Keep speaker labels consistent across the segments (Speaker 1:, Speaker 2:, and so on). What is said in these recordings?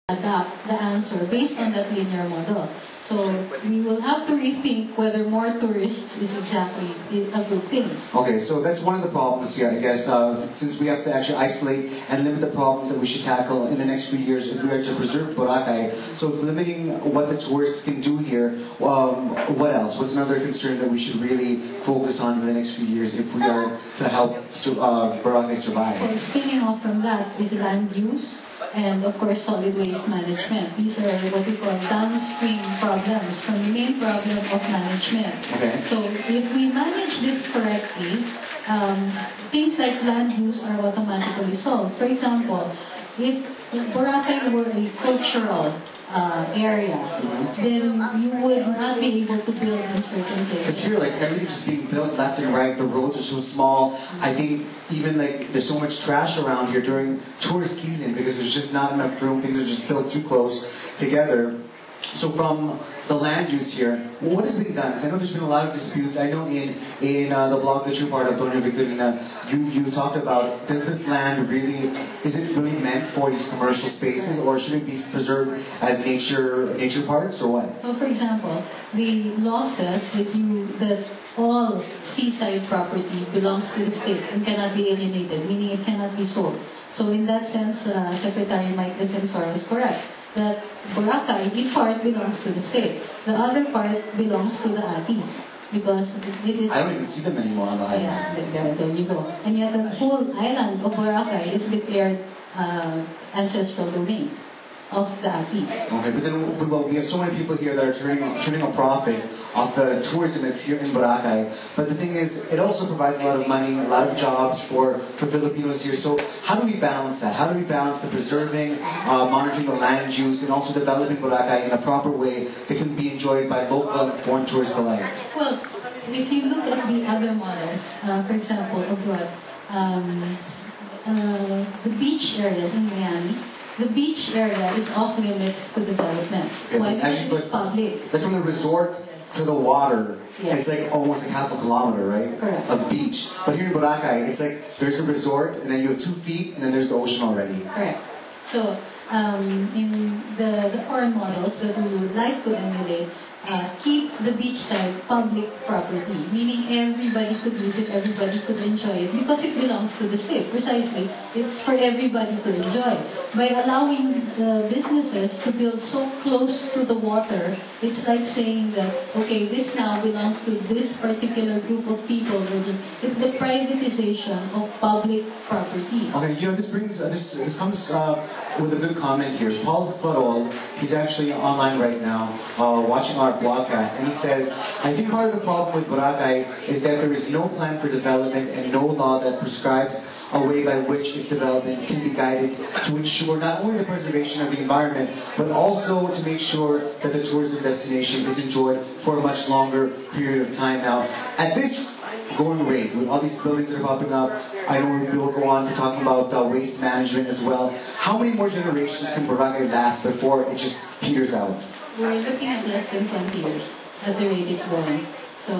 Speaker 1: adapt the answer based on that linear model. So we will have to rethink whether more tourists is exactly a good thing.
Speaker 2: Okay, so that's one of the problems here, I guess, since we have to actually isolate and limit the problems that we should tackle in the next few years if we are to preserve Boracay. So it's limiting what the tourists can do here. What else? What's another concern that we should really focus on in the next few years if we are to help Boracay survive?
Speaker 1: Well, spinning off from that is land use and, of course, solid waste management. These are what we call downstream problems from the main problem of management.
Speaker 2: Okay.
Speaker 1: So if we manage this correctly, things like land use are automatically solved. For example, if Boracay were a cultural area, then you would not be able to build in certain
Speaker 2: Because
Speaker 1: places.
Speaker 2: here, like, everything's just being built left and right. The roads are so small. I think even, like, there's so much trash around here during tourist season because there's just not enough room. Things are just built too close together. So from the land use here, what has been done? Because I know there's been a lot of disputes. I know in the blog that you're part of, Doña Victorina, you talked about, does this land really, is it really meant for these commercial spaces, or should it be preserved as nature parks, or what?
Speaker 1: Well, for example, the law says that all seaside property belongs to the state and cannot be alienated, meaning it cannot be sold. So in that sense, Secretary Mike Defensor is correct that Boracay, in part, belongs to the state. The other part belongs to the Atis because it is...
Speaker 2: I don't even see them anymore on the island.
Speaker 1: Yeah, there you go. And yet the whole island of Boracay is declared ancestral domain of the Atis.
Speaker 2: Okay, but then we have so many people here that are turning a profit off the tourism that's here in Boracay. But the thing is, it also provides a lot of money, a lot of jobs for Filipinos here. So how do we balance that? How do we balance the preserving, monitoring the land use, and also developing Boracay in a proper way that can be enjoyed by local and foreign tourists alike?
Speaker 1: Well, if you look at the other models, for example, abroad, the beach areas in Miami, the beach area is off limits to development.
Speaker 2: Okay,
Speaker 1: Why? Because it's public.
Speaker 2: Like from the resort to the water,
Speaker 1: Yes.
Speaker 2: it's like almost like half a kilometer, right?
Speaker 1: Correct.
Speaker 2: Of beach. But here in Boracay, it's like there's a resort, and then you have 2 feet, and then there's the ocean already.
Speaker 1: Correct. So, in the foreign models that we would like to emulate, keep the beachside public property, meaning everybody could use it, everybody could enjoy it, because it belongs to the state. Precisely, it's for everybody to enjoy. By allowing the businesses to build so close to the water, it's like saying that, okay, this now belongs to this particular group of people. It's the privatization of public property.
Speaker 2: Okay, this brings this comes with a good comment here. Paul Farol, he's actually online right now, watching our broadcast, and he says, I think part of the problem with Boracay is that there is no plan for development and no law that prescribes a way by which its development can be guided to ensure not only the preservation of the environment, but also to make sure that the tourism destination is enjoyed for a much longer period of time. Now, at this going rate, with all these buildings that are popping up, I know we will go on to talk about waste management as well. How many more generations can Boracay last before it just peters out?
Speaker 1: We're looking at less than 20 years at the rate it's going. So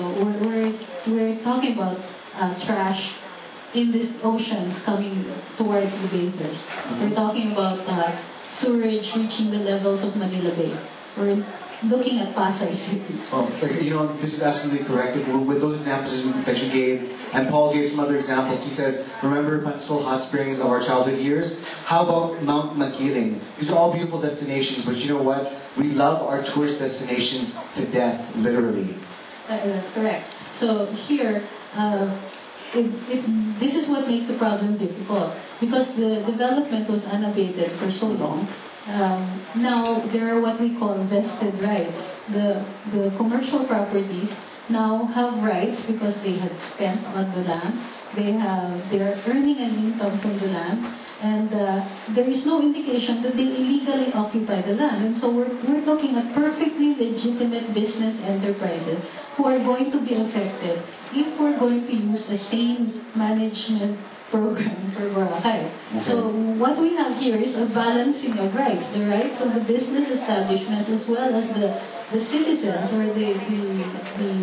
Speaker 1: we're talking about trash in these oceans coming towards the bathers. We're talking about sewerage reaching the levels of Manila Bay. We're looking at Pasay City.
Speaker 2: Oh, this is absolutely correct. With those examples that you gave, and Paul gave some other examples, he says, remember Pansol Hot Springs of our childhood years? How about Mount Makiling? These are all beautiful destinations, but you know what? We love our tourist destinations to death, literally.
Speaker 1: That's correct. So here, this is what makes the problem difficult, because the development was unabated for so long. Now there are what we call vested rights. The commercial properties now have rights because they had spent on the land. They are earning an income from the land, and there is no indication that they illegally occupy the land. And so we're looking at perfectly legitimate business enterprises who are going to be affected if we're going to use a sane management program for Boracay.
Speaker 2: Okay.
Speaker 1: So what we have here is a balancing of rights. The rights of the business establishments as well as the citizens or the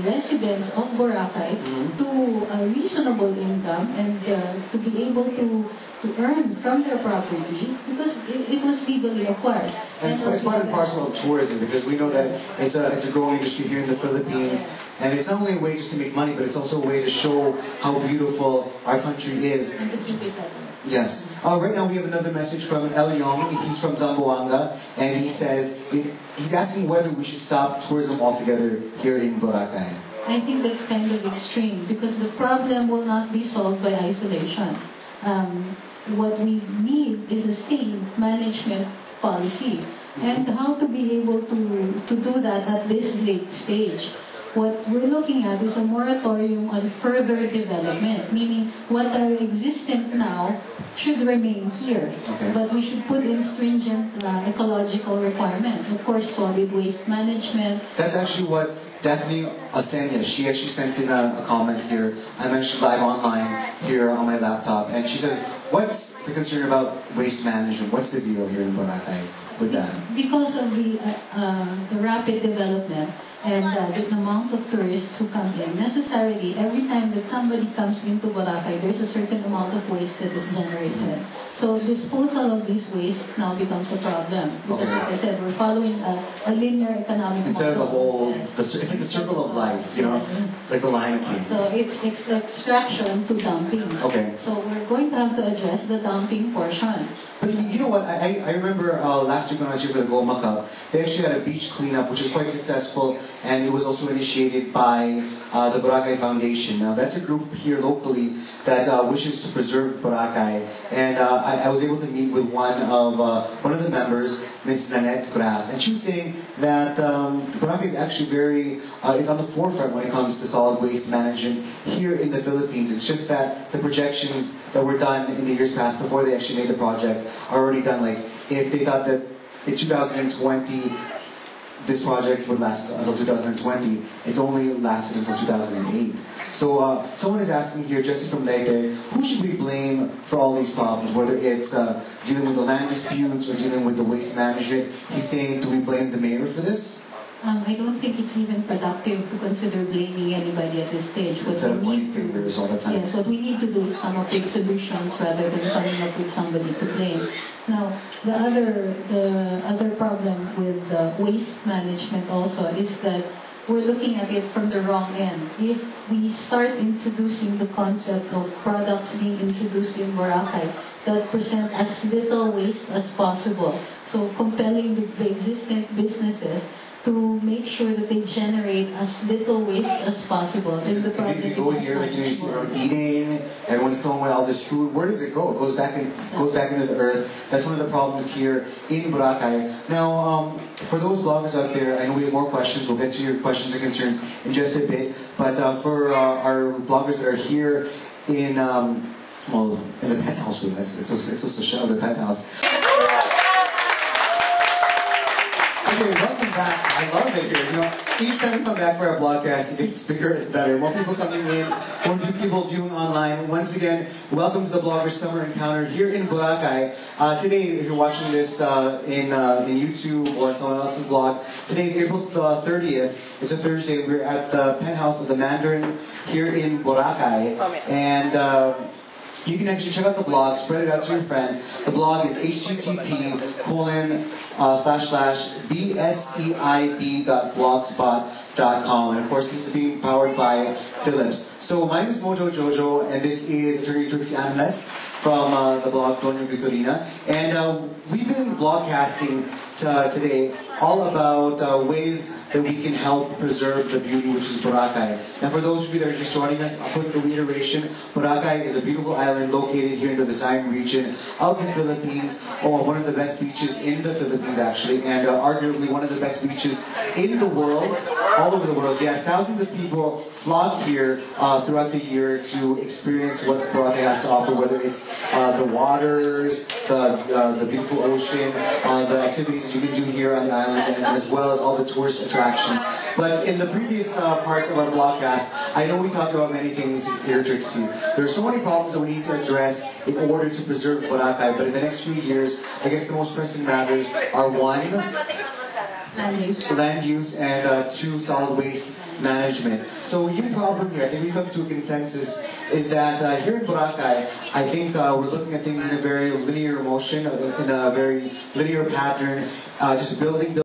Speaker 1: residents of Boracay to a reasonable income and to be able to to earn from their property because it was legally acquired.
Speaker 2: And it's part and parcel of tourism because we know that it's a growing industry here in the Philippines, and it's not only a way just to make money, but it's also a way to show how beautiful our country is.
Speaker 1: And to keep it that way.
Speaker 2: Yes. Right now we have another message from El Yong. He's from Zamboanga, and he says he's asking whether we should stop tourism altogether here in Boracay.
Speaker 1: I think that's kind of extreme because the problem will not be solved by isolation. What we need is a sane management policy and how to be able to do that at this late stage. What we're looking at is a moratorium on further development, meaning what are existent now should remain here.
Speaker 2: Okay.
Speaker 1: But we should put in stringent ecological requirements. Of course, solid waste management.
Speaker 2: That's actually what Daphne Asenya, she actually sent in a comment here. I'm actually live online here on my laptop, and she says, what's the concern about waste management? What's the deal here in Boracay with that?
Speaker 1: Because of the rapid development and the amount of tourists who come in, necessarily every time that somebody comes into Boracay, there's a certain amount of waste that is generated. So disposal of these wastes now becomes a problem because, like I said, we're following a linear economic
Speaker 2: Instead
Speaker 1: model.
Speaker 2: of the whole,
Speaker 1: Yes.
Speaker 2: it's like the circle of life, you know,
Speaker 1: Yes.
Speaker 2: like the Lion King.
Speaker 1: So it's extraction to dumping.
Speaker 2: Okay.
Speaker 1: So we're going to have to address the dumping portion.
Speaker 2: But you know what, I remember last week when I was here for the Goma Cup, they actually had a beach cleanup which was quite successful, and it was also initiated by the Boracay Foundation. Now that's a group here locally that wishes to preserve Boracay, and I was able to meet with one of the members, Miss Nanette Graf, and she was saying that Boracay is actually it's on the forefront when it comes to solid waste management here in the Philippines. It's just that the projections that were done in the years past before they actually made the project are already done. Like, if they thought that in 2020 this project would last until 2020, it's only lasted until 2008. So someone is asking here, Jesse from Leyte, who should we blame for all these problems, whether it's dealing with the land disputes or dealing with the waste management? He's saying, do we blame the mayor for this?
Speaker 1: I don't think it's even productive to consider blaming anybody at this stage.
Speaker 2: Instead of pointing fingers all the time.
Speaker 1: Yes, what we need to do is come up with solutions rather than coming up with somebody to blame. Now, the other problem with waste management also is that we're looking at it from the wrong end. If we start introducing the concept of products being introduced in Boracay that present as little waste as possible, so compelling the existing businesses to make sure that they generate as little waste as possible. Then the problem
Speaker 2: If you go in here, like, you see everyone eating, everyone's throwing away all this food. Where does it go? It goes back into the earth. That's one of the problems here in Boracay. Now, for those bloggers out there, I know we have more questions. We'll get to your questions and concerns in just a bit. But for our bloggers that are here in the penthouse with us, it's so special, the penthouse. Okay, welcome back. I love it here. You know, each time we come back for our broadcast, it gets bigger and better. More people coming in, more people viewing online. Once again, welcome to the Blogger Summer Encounter here in Boracay. Today, if you're watching this in YouTube or on someone else's blog, today is April 30th. It's a Thursday. We're at the penthouse of the Mandarin here in Boracay. And you can actually check out the blog, spread it out to your friends. The blog is http://bseib.blogspot.com. And of course, this is being powered by Philips. So my name is Mojo Jojo, and this is Attorney Trixie Angeles from the blog Doña Victorina. And we've been broadcasting today all about ways that we can help preserve the beauty which is Boracay. And for those of you that are just joining us, a quick reiteration, Boracay is a beautiful island located here in the Visayan region of the Philippines, or one of the best beaches in the Philippines actually, and arguably one of the best beaches in the world, all over the world. Yes, thousands of people flock here throughout the year to experience what Boracay has to offer, whether it's the waters, the beautiful ocean, the activities that you can do here on the island, and as well as all the tourist attractions. But in the previous parts of our broadcast, I know we talked about many things here, Trixie. There are so many problems that we need to address in order to preserve Boracay, but in the next few years, I guess the most pressing matters are one, land use, and two, solid waste management. So your problem here, I think we come to a consensus, is that here in Boracay, I think we're looking at things in a very linear motion, in a very linear pattern, just building